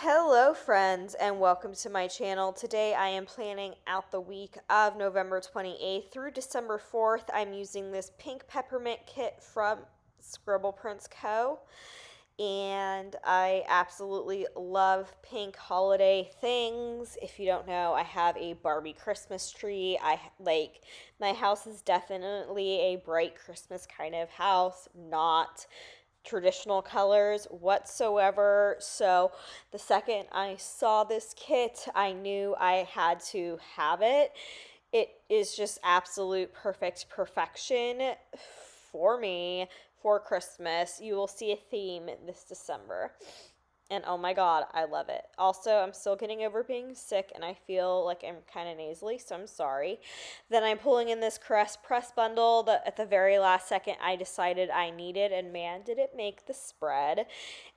Hello friends and welcome to my channel. Today I am planning out the week of November 28th through December 4th. I'm using this pink peppermint kit from Scribble Prints Co. And I absolutely love pink holiday things. If you don't know, I have a Barbie Christmas tree. My house is definitely a bright Christmas kind of house, not traditional colors whatsoever. So the second I saw this kit, I knew I had to have it. It is just absolute perfection for me for Christmas. You will see a theme this December. And oh my god, I love it. Also, I'm still getting over being sick and I feel like I'm kind of nasally, so I'm sorry. Then I'm pulling in this Crest Press bundle that at the very last second I decided I needed, and man, did it make the spread.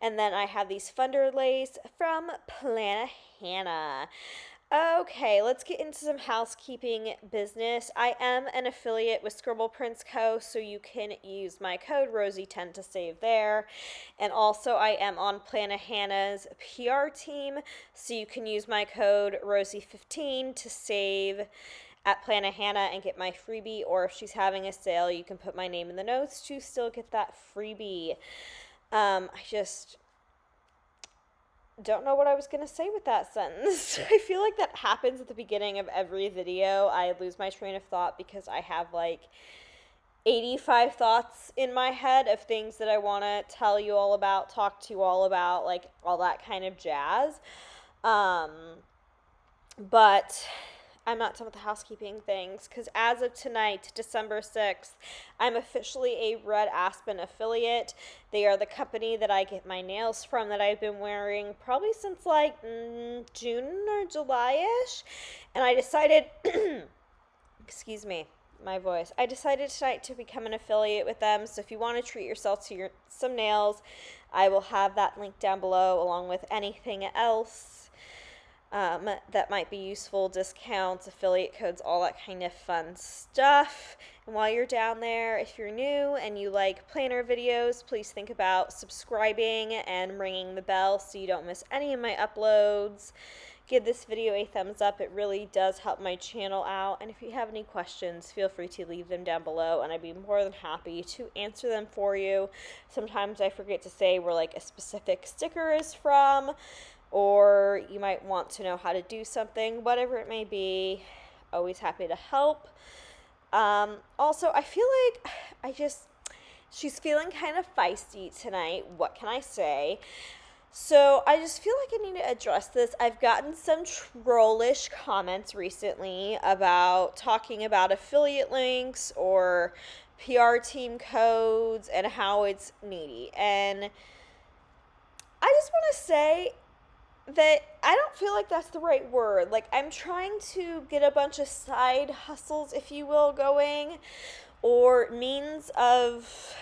And then I have these Funderlays from Plannahannah. Okay, let's get into some housekeeping business. I am an affiliate with Scribble Prints Co., so you can use my code Rosey10 to save there. And also, I am on Plannahannah's PR team, so you can use my code Rosey15 to save at Plannahannah and get my freebie, or if she's having a sale, you can put my name in the notes to still get that freebie. I just don't know what I was going to say with that sentence. I feel like that happens at the beginning of every video. I lose my train of thought because I have like 85 thoughts in my head of things that I want to tell you all about, talk to you all about, like all that kind of jazz. But I'm not done with the housekeeping things because as of tonight, December 6th, I'm officially a Red Aspen affiliate. They are the company that I get my nails from that I've been wearing probably since like June or July-ish. And I decided, excuse me, my voice. I decided tonight to become an affiliate with them. So if you want to treat yourself to some nails, I will have that link down below along with anything else that might be useful, discounts, affiliate codes, all that kind of fun stuff. And while you're down there, if you're new and you like planner videos, please think about subscribing and ringing the bell so you don't miss any of my uploads. Give this video a thumbs up. It really does help my channel out. And if you have any questions, feel free to leave them down below and I'd be more than happy to answer them for you. Sometimes I forget to say where like a specific sticker is from, or you might want to know how to do something, whatever it may be. Always happy to help. Also, I feel like she's feeling kind of feisty tonight. What can I say? So I just feel like I need to address this. I've gotten some trollish comments recently about talking about affiliate links or PR team codes and how it's needy. And I just want to say that I don't feel like that's the right word. Like, I'm trying to get a bunch of side hustles, if you will, going, or means of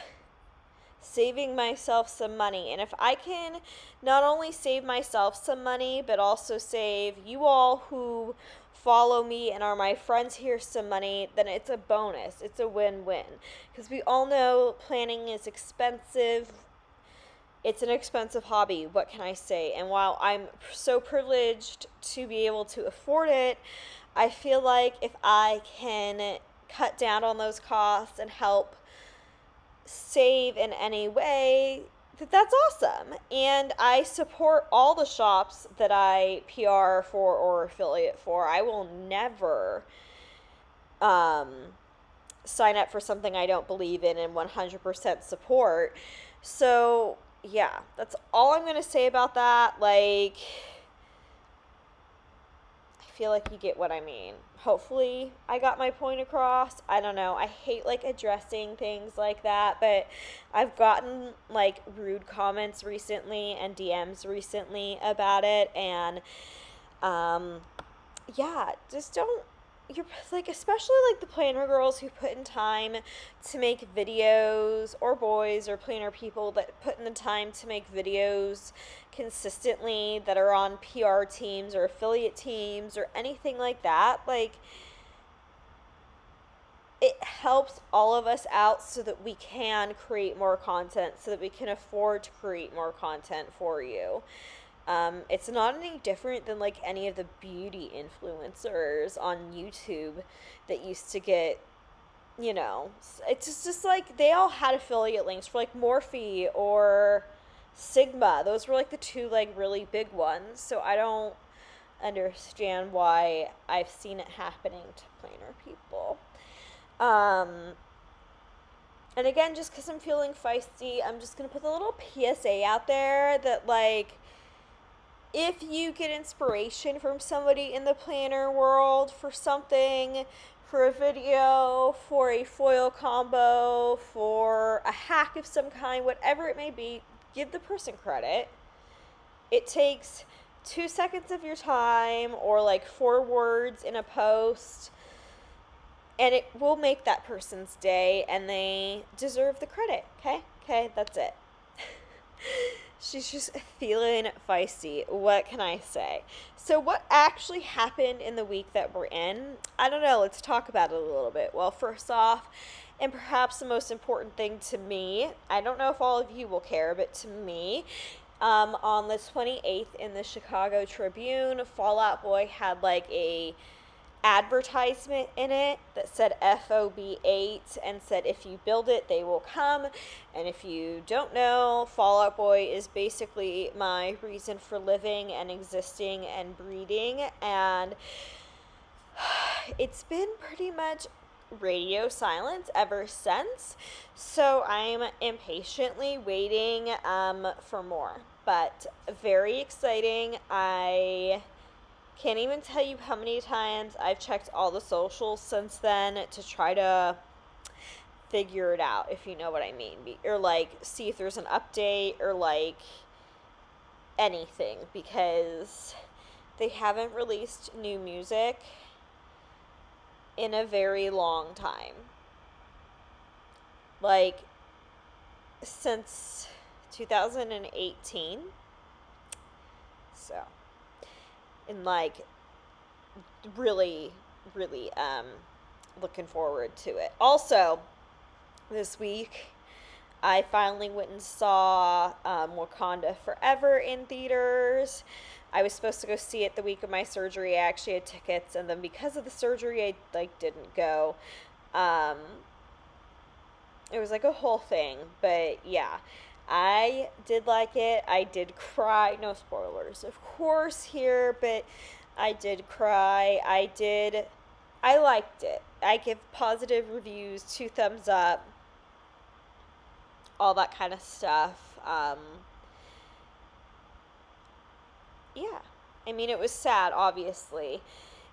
saving myself some money. And if I can not only save myself some money, but also save you all who follow me and are my friends here some money, then it's a bonus. It's a win-win. Because we all know planning is expensive. It's an expensive hobby, what can I say? And while I'm so privileged to be able to afford it, I feel like if I can cut down on those costs and help save in any way, that's awesome. And I support all the shops that I PR for or affiliate for. I will never sign up for something I don't believe in and 100% support. So yeah, that's all I'm going to say about that. Like, I feel like you get what I mean. Hopefully I got my point across. I don't know. I hate like addressing things like that, but I've gotten like rude comments recently and DMs recently about it. And yeah, just don't. You're like, especially like the planner girls who put in time to make videos, or boys or planner people that put in the time to make videos consistently that are on PR teams or affiliate teams or anything like that. Like, it helps all of us out so that we can create more content, so that we can afford to create more content for you. It's not any different than like any of the beauty influencers on YouTube that used to get, it's just like they all had affiliate links for like Morphe or Sigma. Those were like the two like really big ones. So I don't understand why I've seen it happening to planner people. And again, just because I'm feeling feisty, I'm just going to put a little PSA out there that, like, if you get inspiration from somebody in the planner world for something, for a video, for a foil combo, for a hack of some kind, whatever it may be, give the person credit. It takes 2 seconds of your time or like 4 words in a post, and it will make that person's day, and they deserve the credit. Okay, that's it. She's just feeling feisty. What can I say? So what actually happened in the week that we're in? I don't know. Let's talk about it a little bit. Well, first off, and perhaps the most important thing to me, I don't know if all of you will care, but to me, on the 28th in the Chicago Tribune, Fall Out Boy had like a advertisement in it that said FOB8 and said, if you build it, they will come. And if you don't know, Fall Out Boy is basically my reason for living and existing and breeding. And it's been pretty much radio silence ever since. So I'm impatiently waiting for more. But very exciting. I can't even tell you how many times I've checked all the socials since then to try to figure it out, if you know what I mean. Or, like, see if there's an update or, like, anything. Because they haven't released new music in a very long time. Like, since 2018. So, and like really looking forward to it. Also, this week I finally went and saw Wakanda Forever in theaters. I was supposed to go see it the week of my surgery. I actually had tickets, and then because of the surgery I didn't go. It was like a whole thing, but yeah, I did like it. I did cry. No spoilers, of course, here, but I did cry. I liked it. I give positive reviews, 2 thumbs up, all that kind of stuff. Yeah. I mean, it was sad, obviously.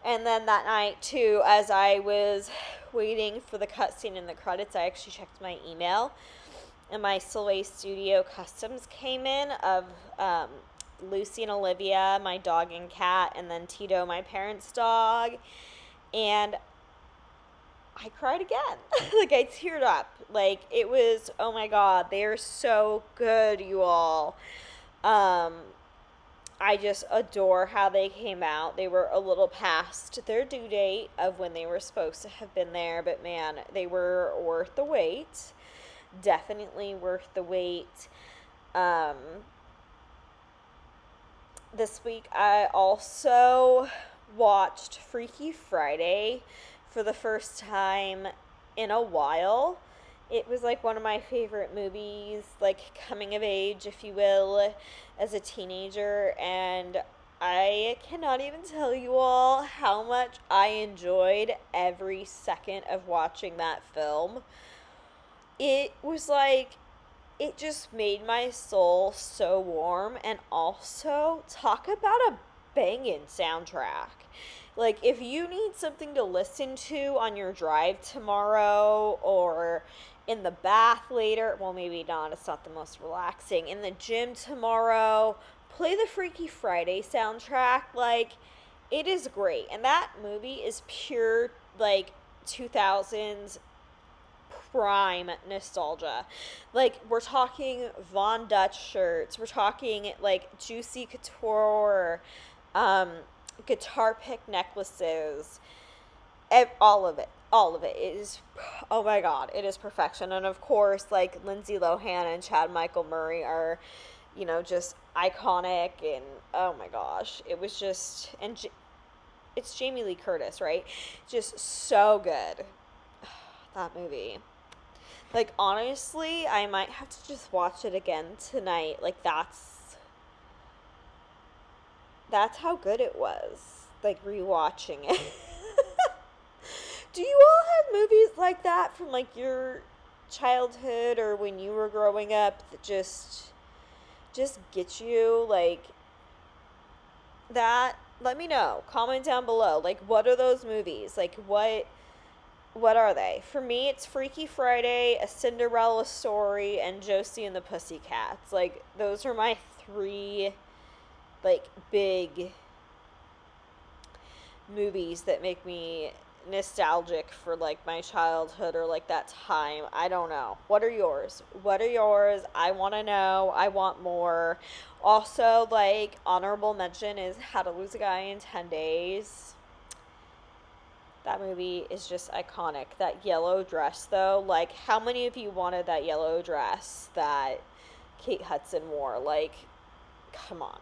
And then that night, too, as I was waiting for the cutscene in the credits, I actually checked my email. And my Soleil Studio customs came in of Lucy and Olivia, my dog and cat, and then Tito, my parents' dog. And I cried again. Like, I teared up. Like, it was, oh my God, they are so good, you all. I just adore how they came out. They were a little past their due date of when they were supposed to have been there, but man, they were worth the wait. Definitely worth the wait. This week I also watched Freaky Friday for the first time in a while. It was like one of my favorite movies, like coming of age, if you will, as a teenager, and I cannot even tell you all how much I enjoyed every second of watching that film. It was like, it just made my soul so warm, and also, talk about a banging soundtrack. Like, if you need something to listen to on your drive tomorrow, or in the bath later, well, maybe not, it's not the most relaxing, in the gym tomorrow, play the Freaky Friday soundtrack. Like, it is great, and that movie is pure, like, 2000s prime nostalgia. Like, we're talking Von Dutch shirts, we're talking like Juicy Couture, guitar pick necklaces, all of it is, oh my God, it is perfection. And of course, like, Lindsay Lohan and Chad Michael Murray are just iconic, and oh my gosh, it was just, it's Jamie Lee Curtis, right? Just so good. That movie. Like, honestly, I might have to just watch it again tonight. Like, that's how good it was. Like, rewatching it. Do you all have movies like that from, like, your childhood or when you were growing up that just get you? Like, that, let me know. Comment down below. Like, what are those movies? Like, what are they? For me, it's Freaky Friday, A Cinderella Story, and Josie and the Pussycats. Like, those are my three, like, big movies that make me nostalgic for, like, my childhood or, like, that time. I don't know. What are yours? I want to know. I want more. Also, like, honorable mention is How to Lose a Guy in 10 Days. That movie is just iconic. That yellow dress, though, like, how many of you wanted that yellow dress that Kate Hudson wore? Like, come on.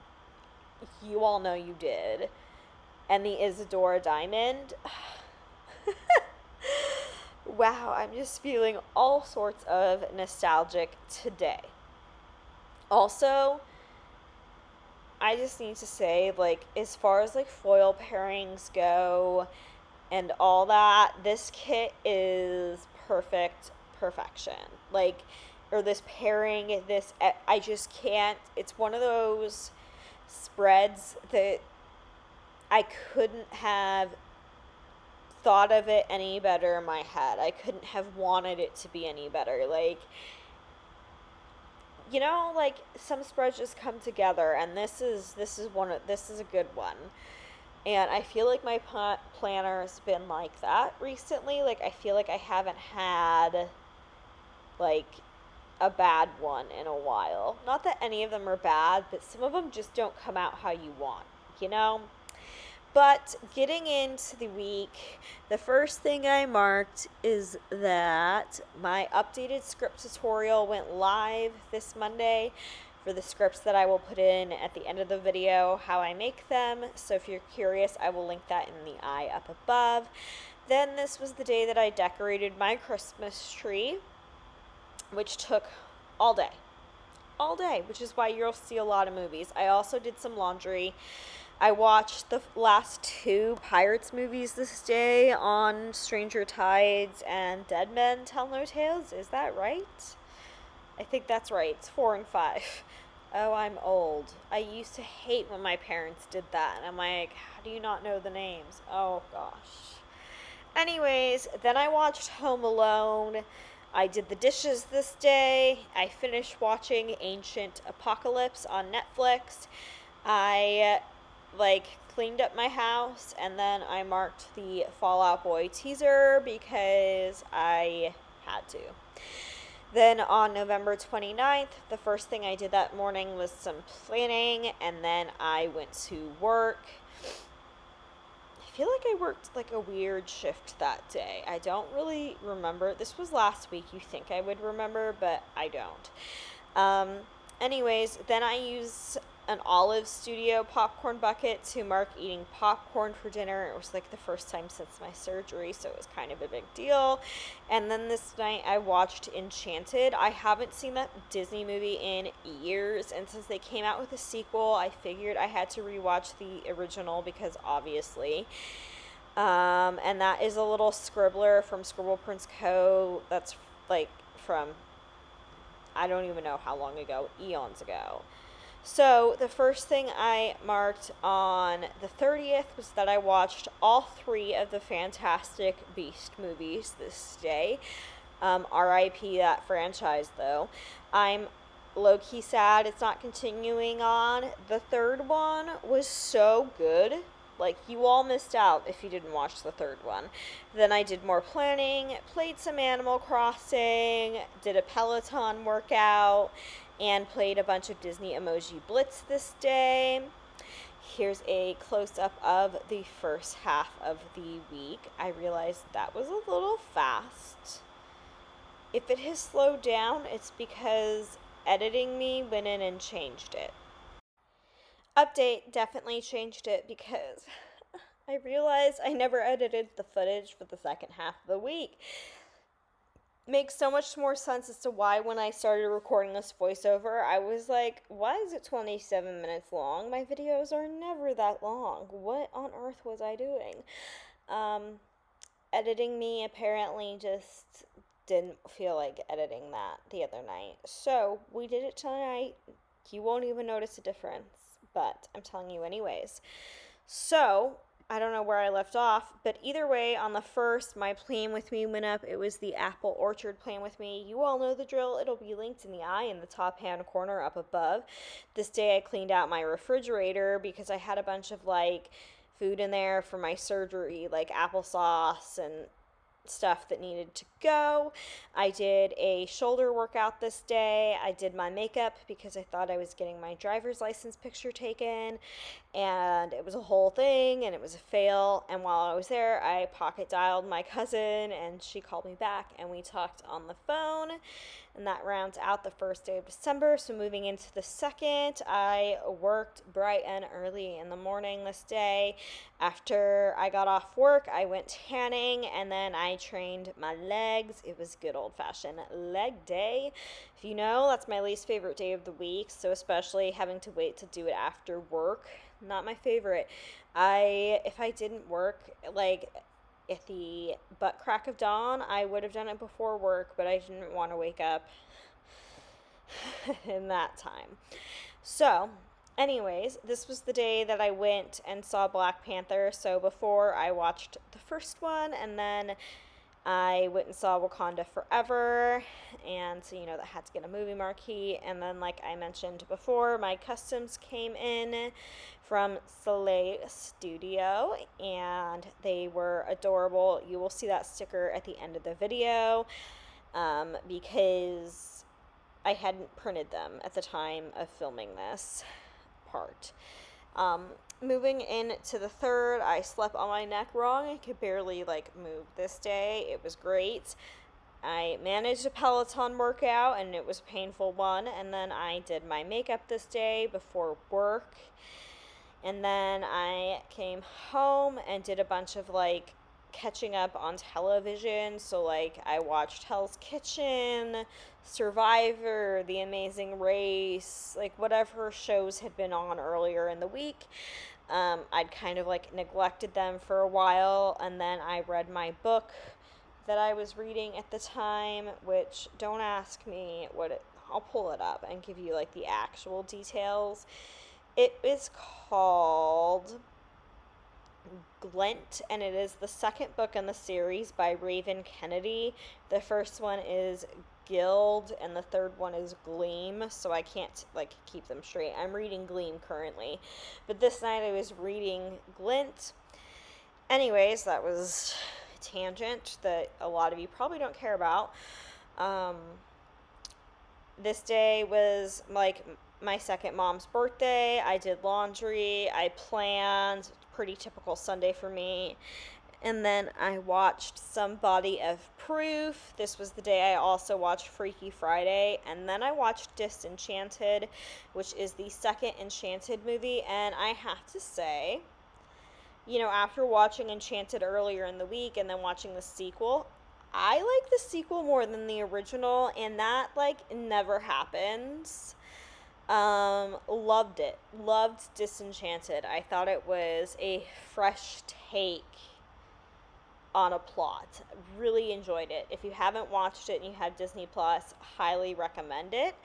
You all know you did. And the Isadora Diamond. Wow, I'm just feeling all sorts of nostalgic today. Also, I just need to say, like, as far as, like, foil pairings go and all that, this kit is perfection. Like, or this pairing, I just can't, it's one of those spreads that I couldn't have thought of it any better in my head. I couldn't have wanted it to be any better. Like, like, some spreads just come together, and this is a good one. And I feel like my planner's been like that recently. Like, I feel like I haven't had, like, a bad one in a while. Not that any of them are bad, but some of them just don't come out how you want, But getting into the week, the first thing I marked is that my updated script tutorial went live this Monday for the scripts that I will put in at the end of the video, how I make them. So if you're curious, I will link that in the eye up above. Then this was the day that I decorated my Christmas tree, which took all day, which is why you'll see a lot of movies. I also did some laundry. I watched the last 2 Pirates movies this day on Stranger Tides and Dead Men Tell No Tales. Is that right? I think that's right. It's 4 and 5. Oh, I'm old. I used to hate when my parents did that. And I'm like, how do you not know the names? Oh, gosh. Anyways, then I watched Home Alone. I did the dishes this day. I finished watching Ancient Apocalypse on Netflix. I, cleaned up my house. And then I marked the Fall Out Boy teaser because I had to. Then on November 29th, the first thing I did that morning was some planning, and then I went to work. I feel like I worked, like, a weird shift that day. I don't really remember. This was last week. You think I would remember, but I don't. Anyways, then I use an Olive Studio popcorn bucket to mark eating popcorn for dinner. It was, like, the first time since my surgery, so it was kind of a big deal. And then this night I watched Enchanted. I haven't seen that Disney movie in years, and since they came out with a sequel, I figured I had to rewatch the original because obviously. And that is a little scribbler from Scribble Prince Co. That's, like, from, I don't even know how long ago, eons ago. So the first thing I marked on the 30th was that I watched all 3 of the Fantastic Beast movies this day. R.I.P. that franchise, though. I'm low-key sad it's not continuing on. The 3rd one was so good. Like, you all missed out if you didn't watch the 3rd one. Then I did more planning, played some Animal Crossing, did a Peloton workout, and played a bunch of Disney Emoji Blitz this day. Here's a close-up of the first half of the week. I realized that was a little fast. If it has slowed down, it's because editing me went in and changed it. Update definitely changed it because I realized I never edited the footage for the second half of the week. Makes so much more sense as to why when I started recording this voiceover, I was like, why is it 27 minutes long? My videos are never that long. What on earth was I doing? Editing me apparently just didn't feel like editing that the other night. So we did it tonight. You won't even notice a difference, but I'm telling you anyways. So I don't know where I left off, but either way, on the 1st, my plan with me went up. It was the apple orchard plan with me. You all know the drill. It'll be linked in the eye in the top hand corner up above. This day I cleaned out my refrigerator because I had a bunch of like food in there for my surgery, like applesauce and stuff that needed to go. I did a shoulder workout this day. I did my makeup because I thought I was getting my driver's license picture taken, and it was a whole thing and it was a fail. And while I was there, I pocket dialed my cousin and she called me back and we talked on the phone. And that rounds out the 1st day of December. So moving into the 2nd, I worked bright and early in the morning this day. After I got off work, I went tanning and then I trained my legs. It was good old-fashioned leg day. If you know, that's my least favorite day of the week. So especially having to wait to do it after work, not my favorite. If I didn't work, like at the butt crack of dawn, I would have done it before work, but I didn't want to wake up in that time. So, anyways, this was the day that I went and saw Black Panther. So before I watched the first one, and then I went and saw Wakanda Forever, and so that had to get a movie marquee. And then, like I mentioned before, my customs came in from Soleil Studio, and they were adorable. You will see that sticker at the end of the video, because I hadn't printed them at the time of filming this part. Moving into the 3rd, I slept on my neck wrong. I could barely move this day. It was great. I managed a Peloton workout and it was a painful one. And then I did my makeup this day before work. And then I came home and did a bunch of catching up on television. So I watched Hell's Kitchen, Survivor, The Amazing Race, whatever shows had been on earlier in the week. I'd kind of neglected them for a while, and then I read my book that I was reading at the time, which don't ask me I'll pull it up and give you the actual details. It is called Glint, and it is the 2nd book in the series by Raven Kennedy. The first one is Guild, and the 3rd one is Gleam, so I can't keep them straight. I'm reading Gleam currently, but this night I was reading Glint. Anyways, that was a tangent that a lot of you probably don't care about. This day was my second mom's birthday. I did laundry, I planned, pretty typical Sunday for me. And then I watched Some Body of Proof. This was the day I also watched Freaky Friday. And then I watched Disenchanted, which is the 2nd Enchanted movie. And I have to say, after watching Enchanted earlier in the week and then watching the sequel, I like the sequel more than the original. And that, never happens. Loved it. Loved Disenchanted. I thought it was a fresh take on a plot. Really enjoyed it. If you haven't watched it and you have Disney Plus, highly recommend it.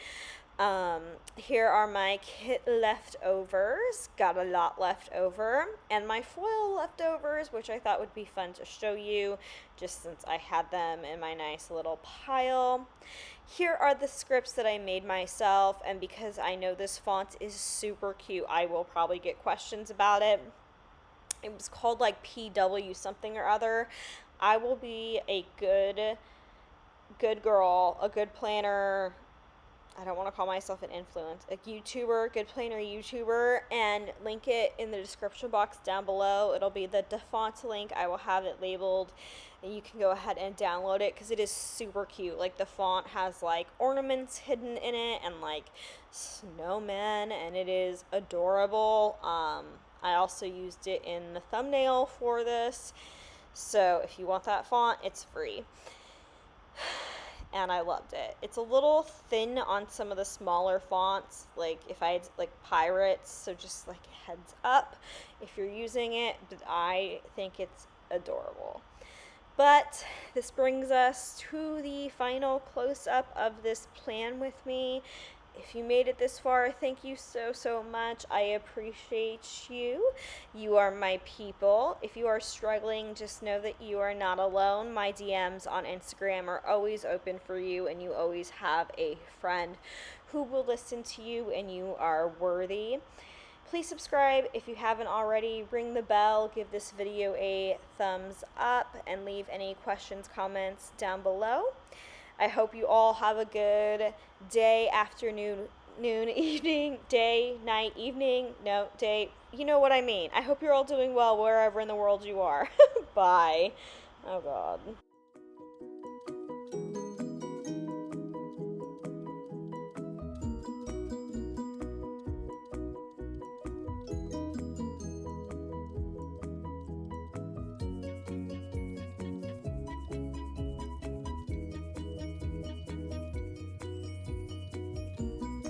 Here are my kit leftovers. Got a lot left over. And my foil leftovers, which I thought would be fun to show you, just since I had them in my nice little pile. Here are the scripts that I made myself, and because I know this font is super cute, I will probably get questions about it. It was called PW something or other. I will be a good girl, a good planner. I don't want to call myself an influencer, a YouTuber, good planner YouTuber, and link it in the description box down below. It'll be the font link. I will have it labeled you can go ahead and download it because it is super cute. Like, the font has like ornaments hidden in it and like snowmen, and it is adorable. I also used it in the thumbnail for this, so if you want that font, it's free. And I loved it. It's a little thin on some of the smaller fonts, like if I had like pirates, so just like heads up if you're using it, but I think it's adorable. But this brings us to the final close-up of this plan with me. If you made it this far, thank you so much. I appreciate you. You are my people. If you are struggling, just know that you are not alone. My DMs on Instagram are always open for you, and you always have a friend who will listen to you, and you are worthy. Please subscribe if you haven't already. Ring the bell, give this video a thumbs up, and leave any questions, comments down below. I hope you all have a good day, afternoon, noon, evening, day, night, evening, no, day, you know what I mean. I hope you're all doing well wherever in the world you are. Bye. Oh, God.